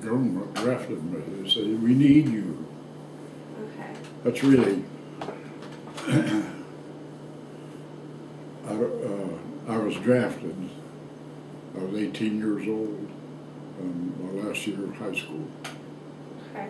government drafted me. They said, we need you. Okay. That's really, I was drafted. I was 18 years old, my last year of high school. Okay.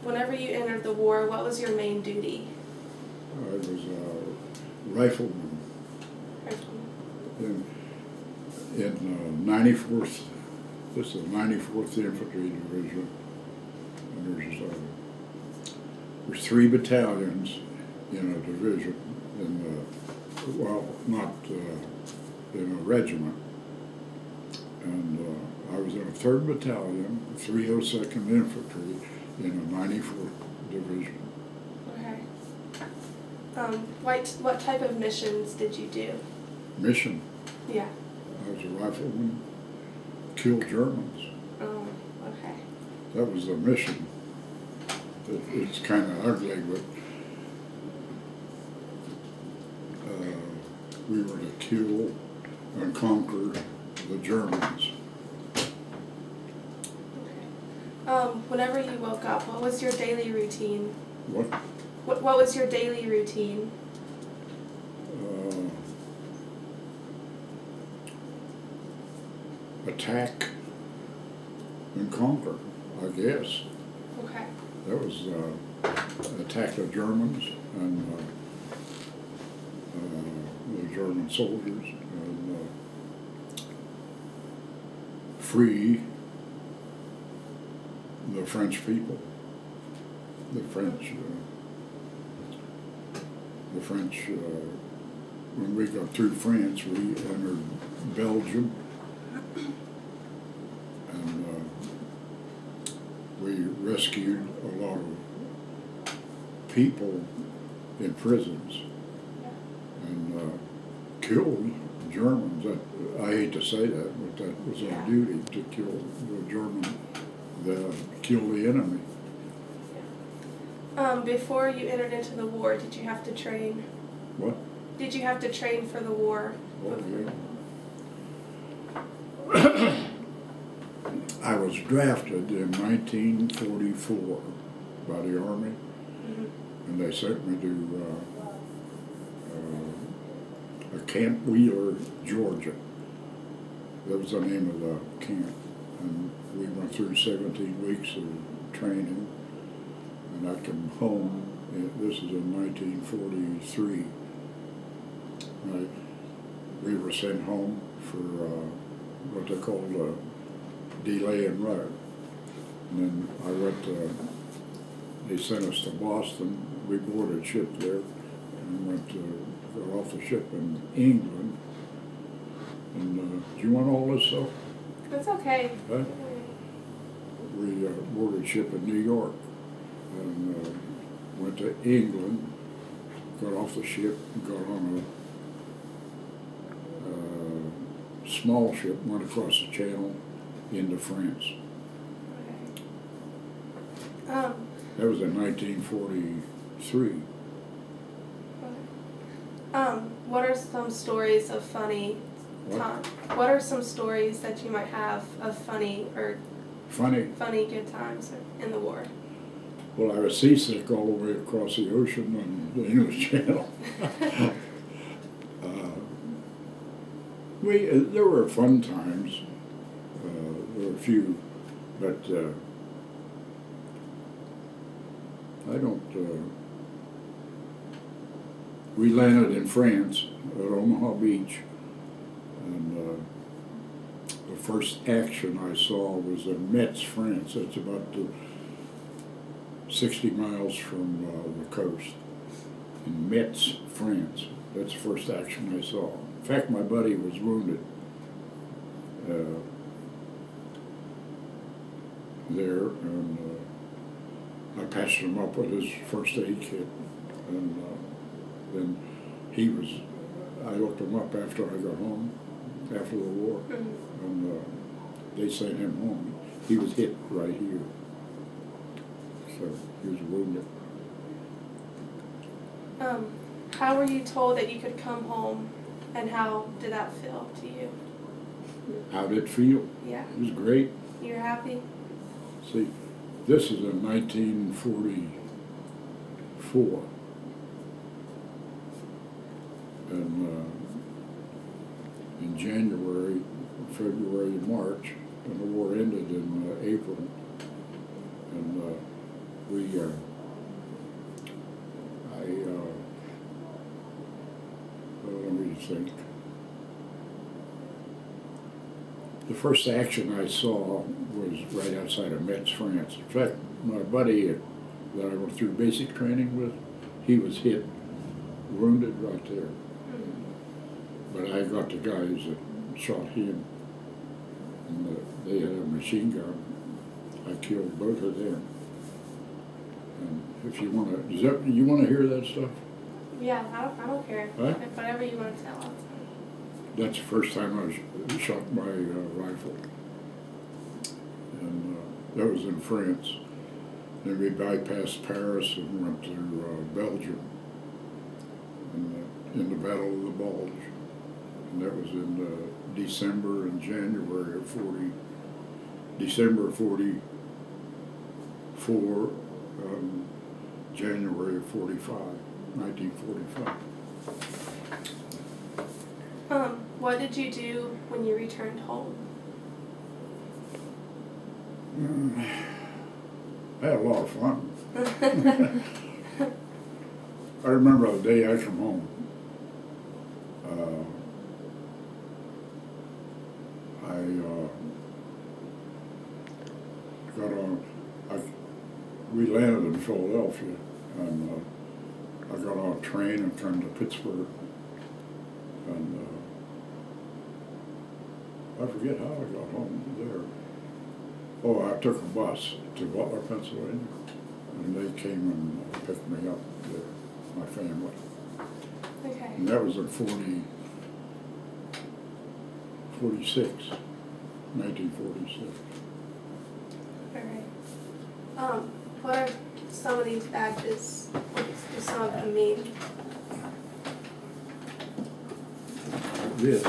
Whenever you entered the war, what was your main duty? I was a rifleman in 94th, this is the 94th Infantry Division. And there's 3 battalions in a division, well, not in a regiment. And I was in a 3rd Battalion, 302nd Infantry, in a 94th Division. Okay. What type of missions did you do? Mission. Yeah. I was a rifleman, killed Germans. Oh, okay. That was the mission. It's kind of ugly, but we were to kill and conquer the Germans. Whenever you woke up, what was your daily routine? What? What was your daily routine? Attack and conquer, I guess. Okay. That was attack the Germans and the German soldiers, and free the French people. The French, when we got through France, we entered Belgium, and we rescued a lot of people in prisons and killed Germans. I hate to say that, but that was our duty, to kill the German, kill the enemy. Before you entered into the war, did you have to train? What? Did you have to train for the war? Oh, yeah. I was drafted in 1944 by the Army, and they sent me to Camp Wheeler, Georgia. That was the name of the camp. And we went through 17 weeks of training, and I came home. This is in 1943. We were sent home for what they called a delay and ride. And then I they sent us to Boston. We boarded ship there and got off the ship in England. And do you want all this stuff? That's okay. Huh? We boarded ship in New York and went to England, got off the ship, got on a small ship, went across the channel into France. That was in 1943. What are some stories of funny times? What are some stories that you might have of funny good times in the war? Well, I was seasick all the way across the ocean and the English Channel. There were fun times. There were a few, but I don't. We landed in France at Omaha Beach, and the first action I saw was in Metz, France. That's about 60 miles from the coast. In Metz, France. That's the first action I saw. In fact, my buddy was wounded there, and I patched him up with his first aid kit, and then I looked him up after I got home, after the war, and they sent him home. He was hit right here, so he was wounded. How were you told that you could come home, and how did that feel to you? How did it feel? Yeah. It was great. You're happy? See, this is in 1944. And in January, February, and March, and the war ended in April. And let me think. The first action I saw was right outside of Metz, France. In fact, my buddy that I went through basic training with, he was hit, wounded right there. But I got the guys that shot him, and they had a machine gun. I killed both of them. And if you want to, you want to hear that stuff? Yeah, I don't care. Huh? If whatever you want to tell us. That's the first time I was shot by rifle. And that was in France. Then we bypassed Paris and went to Belgium. And in the Battle of the Bulge. And that was in December and January of 40. December of 44, January of 45, 1945. What did you do when you returned home? I had a lot of fun. I remember the day I come home. We landed in Philadelphia, and I got on a train and come to Pittsburgh, and I forget how I got home there. Oh, I took a bus to Butler, Pennsylvania, and they came and picked me up there, my family. Okay. And that was in 1946. All right. What are some of these badges? What do some of them mean? This.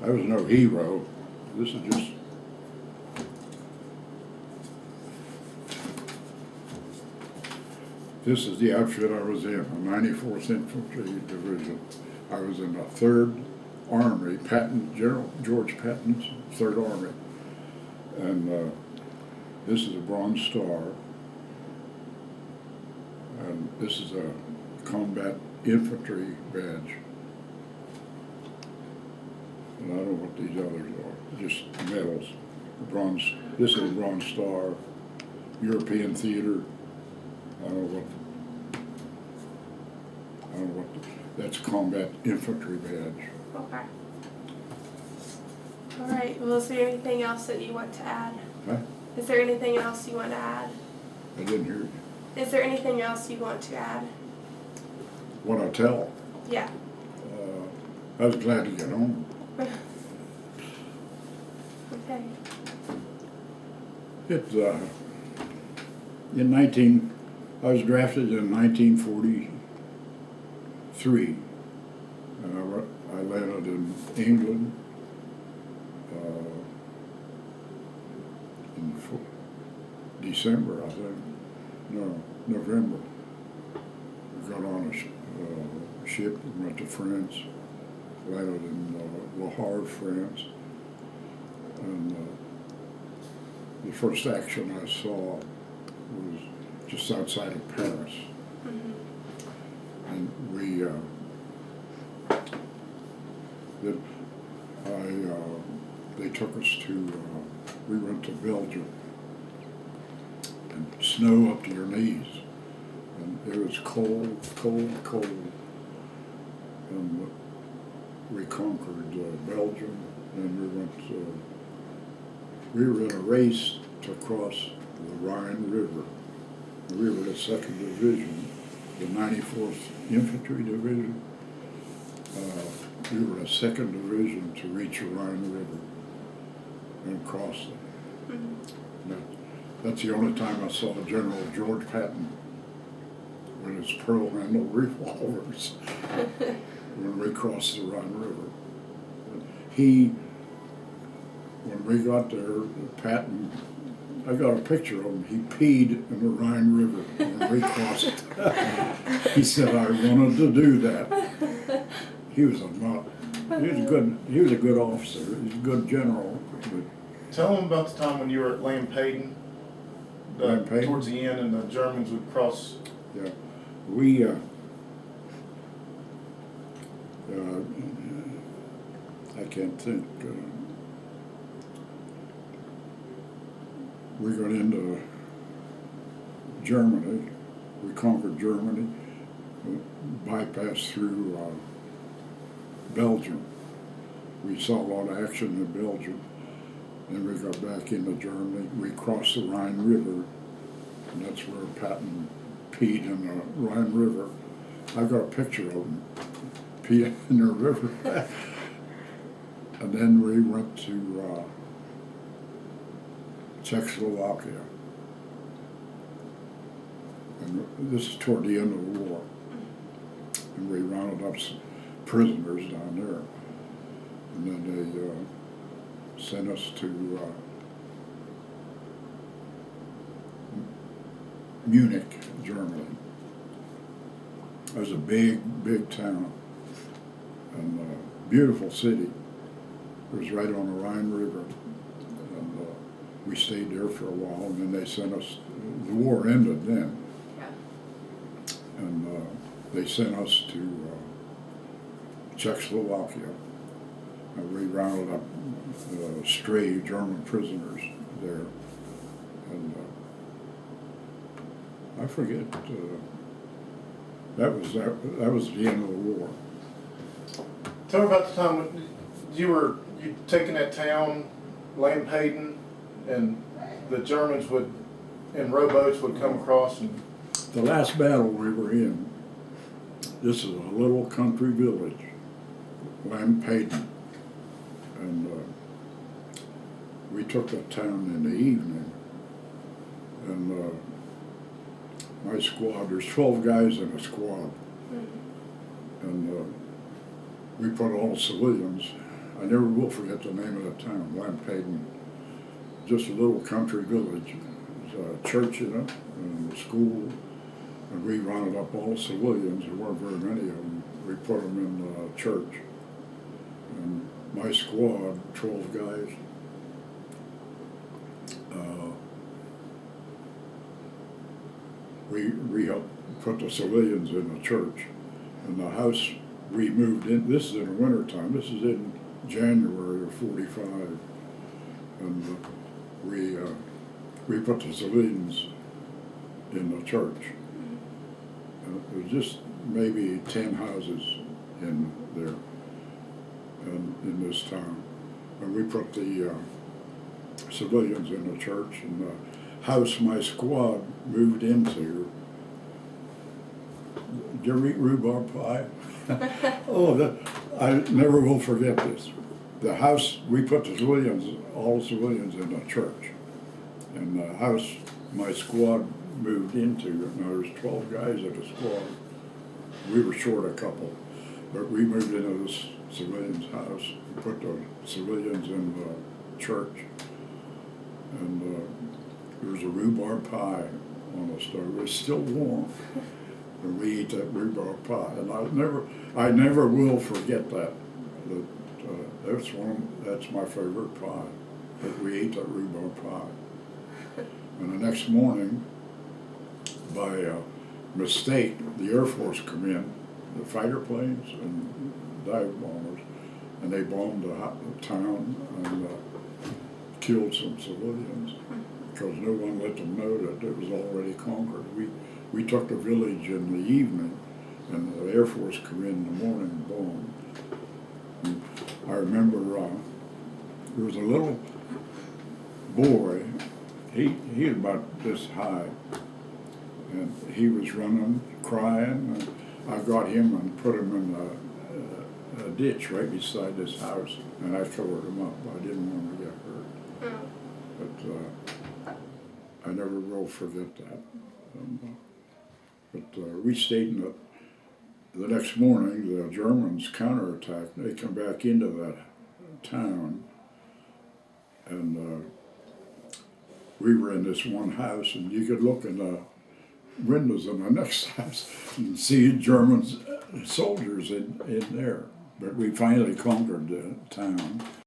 I was no hero. This is just. This is the outfit I was in, the 94th Infantry Division. I was in the 3rd Army, General George Patton's 3rd Army. And this is a Bronze Star. And this is a Combat Infantry badge. And I don't know what these others are, just medals. Bronze. This is a Bronze Star, European Theater. I don't know what, that's Combat Infantry badge. Okay. All right. Well, is there anything else that you want to add? Huh? Is there anything else you want to add? I didn't hear you. Is there anything else you want to add? What I tell? Yeah. I was glad to get home. Okay. I was drafted in 1943. And I landed in England in December, I think. No, November. We got on a ship and went to France. Landed in Le Havre, France. And the first action I saw was just outside of Paris. Mm-hmm. And they took us to, we went to Belgium, and snow up to your knees. And it was cold, cold, cold. And we conquered Belgium, and we were in a race to cross the Rhine River. We were the 2nd Division, the 94th Infantry Division. We were the 2nd Division to reach the Rhine River and cross it. Mm-hmm. That's the only time I saw General George Patton. with his pearl handle revolvers when we crossed the Rhine River. When we got there, Patton, I got a picture of him. He peed in the Rhine River when we crossed it. He said, I wanted to do that. He was a good officer. He was a good general. Tell them about the time when you were at Lampeden, towards the end, and the Germans would cross. Yeah, we I can't think. We got into Germany. We conquered Germany, bypassed through Belgium. We saw a lot of action in Belgium. Then we got back into Germany. We crossed the Rhine River, and that's where Patton peed in the Rhine River. I got a picture of him peeing in the river. And then we went to Czechoslovakia. And this is toward the end of the war. And we rounded up some prisoners down there. And then they sent us to Munich, Germany. It was a big, big town and a beautiful city. It was right on the Rhine River. And we stayed there for a while, and then they sent us, the war ended then. Yeah. And they sent us to Czechoslovakia. And we rounded up stray German prisoners there. And I forget, that was the end of the war. Tell me about the time when you taking that town, Lampeden, and the Germans in rowboats would come across and. The last battle we were in, this is a little country village, Lampeden, and we took that town in the evening, and my squad, there's 12 guys in a squad, and we put all civilians. I never will forget the name of the town, Lampeden, just a little country village. There's a church in it, and a school, and we rounded up all civilians. There weren't very many of them. We put them in the church. And my squad, 12 guys, we helped put the civilians in the church. And the house we moved in, this is in the wintertime, this is in January of '45. And we put the civilians in the church. There was just maybe 10 houses in there, and in this town. And we put the civilians in the church, and the house my squad moved into. Did you ever eat rhubarb pie? I never will forget this. The house, we put the civilians, all the civilians in the church. And the house my squad moved into, now there's 12 guys in the squad. We were short a couple, but we moved into this civilian's house. We put the civilians in the church. And there was a rhubarb pie on the stove. It was still warm. And we ate that rhubarb pie. And I never will forget that. That's my favorite pie. But we ate that rhubarb pie. And the next morning, by mistake, the Air Force come in, the fighter planes and dive bombers, and they bombed the town and killed some civilians because no one let them know that it was already conquered. We took the village in the evening, and the Air Force come in the morning and bombed. And I remember there was a little boy. He was about this high, and he was running, crying. And I got him and put him in a ditch right beside this house, and I covered him up. I didn't want him to get hurt. But I never will forget that. But we stayed in the next morning, the Germans counterattacked. They come back into that town, and we were in this one house, and you could look in the windows in the next house and see German soldiers in there. But we finally conquered the town.